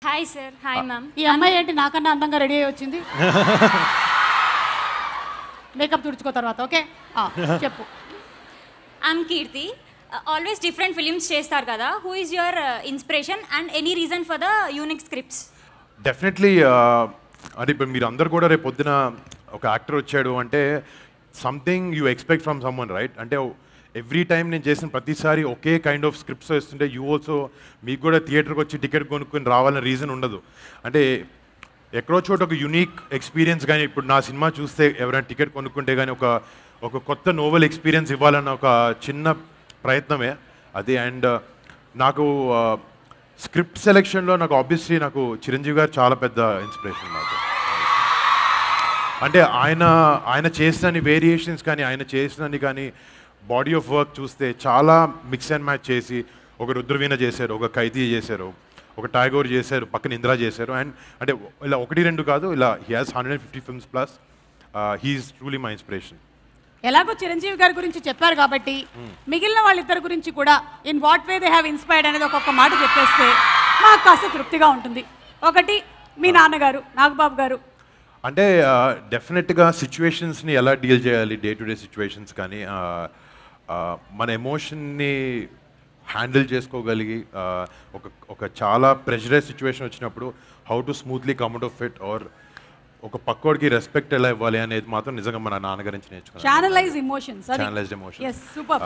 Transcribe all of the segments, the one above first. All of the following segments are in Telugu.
Hi sir. Hi ma'am. ఈ అమ్మాయి ఏంటి నాకన్నా అందంగా రెడీ అయ్యి వచ్చింది? మేకప్ తుడుచుకో తర్వాత. ఓకే చెప్పు. I'm Keerthi. Always different films చేస్తారు కదా. Who is your inspiration and any reason for the unique scripts? Definitely అంటే ఇప్పుడు మీరు అందరు కూడా రేపు పొద్దున ఒక యాక్టర్ వచ్చాడు అంటే something you expect from someone, right? అంటే ఎవ్రీ టైం నేను చేసిన ప్రతిసారి ఒకే కైండ్ ఆఫ్ స్క్రిప్ట్స్ వేస్తుంటే యూ ఆల్సో మీకు కూడా థియేటర్కి వచ్చి టికెట్ కొనుక్కొని రావాలన్న రీజన్ ఉండదు. అంటే ఎక్కడో చోట ఒక యునీక్ ఎక్స్పీరియన్స్ కానీ ఇప్పుడు నా సినిమా చూస్తే ఎవరైనా టికెట్ కొనుక్కుంటే కానీ ఒక కొత్త నోవెల్ ఎక్స్పీరియన్స్ ఇవ్వాలన్న ఒక చిన్న ప్రయత్నమే అది. అండ్ నాకు స్క్రిప్ట్ సెలెక్షన్లో నాకు ఆబ్వియస్లీ నాకు చిరంజీవి గారు చాలా పెద్ద ఇన్స్పిరేషన్ నాకు. అంటే ఆయన చేసిన వేరియేషన్స్ కానీ ఆయన చేసినని కానీ బాడీ ఆఫ్ వర్క్ చూస్తే చాలా మిక్స్ అండ్ మ్యాచ్ చేసి ఒక రుద్రవీణ చేశారు, ఒక ఖైదీ చేశారు, ఒక టైగోర్ చేశారు, పక్కన ఇందిరా చేశారు. అండ్ అంటే ఇలా 1-2 కాదు, ఇలా he has 150 films plus. He's truly my inspiration. ఎలాగో చిరంజీవి గారి గురించి చెప్పారు కాబట్టి మిగిలిన వాళ్ళిద్దరి గురించి కూడా in what way they have inspired అనేది ఒక్కొక్క మాట చెప్పేస్తే మాకు కాస్త తృప్తిగా ఉంటుంది. ఒకటి మీ నాన్నగారు నాగబాబు గారు. అంటే డెఫినెట్గా సిచ్యువేషన్స్ని ఎలా డీల్ చేయాలి, డే టు డే సిచ్యువేషన్స్ కానీ మన ఎమోషన్ని హ్యాండిల్ చేసుకోగలిగి ఒక చాలా ప్రెషరైజ్ సిచ్యువేషన్ వచ్చినప్పుడు how to smoothly come out of it, or ఒక పక్కోడికి రెస్పెక్ట్ ఎలా ఇవ్వాలి అనేది మాత్రం నిజంగా మన నాన్నగారి నుంచి నేర్చుకున్నాను. Channelize emotions. Channelized emotions. yes super.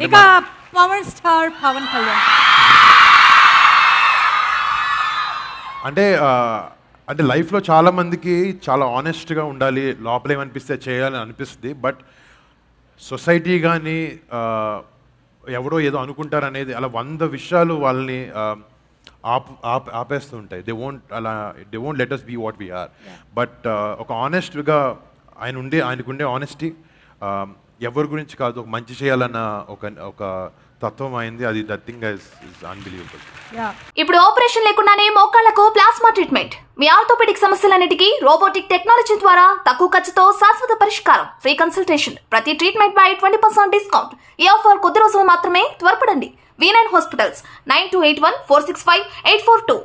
ఇక పవర్ స్టార్ పవన్ కళ్యాణ్ అంటే లైఫ్లో చాలా మందికి చాలా ఆనెస్ట్గా ఉండాలి, లోపల ఏమనిపిస్తే చేయాలని అనిపిస్తుంది. బట్ సొసైటీ కానీ ఎవరో ఏదో అనుకుంటారనేది అలా 100 విషయాలు వాళ్ళని ఆపేస్తూ ఉంటాయి. They won't let us be what we are. But ఒక ఆనెస్ట్గా ఆయనకుండే ఆనెస్టీ ఎవరి గురించి కాదు, ఒక మంచి చేయాలన్న ఒక తత్వం అయింది. అది దట్ థింగ్ ఇస్ అన్బిలీవబుల్. ఇప్పుడు ఆపరేషన్ లేకుండానే మోకాళ్లకు ప్లాస్మా ట్రీట్మెంట్. మీ ఆర్థోపెడిక్ సమస్యలన్నిటికీ రోబోటిక్ టెక్నాలజీ ద్వారా తక్కువ ఖర్చుతో శాశ్వత పరిష్కారం. Free consultation. ప్రతి ట్రీట్మెంట్ పై 20% డిస్కౌంట్. ఈ ఆఫర్ కొద్ది రోజులు మాత్రమే. త్వరపడండి. V9 hospitals 9281465842.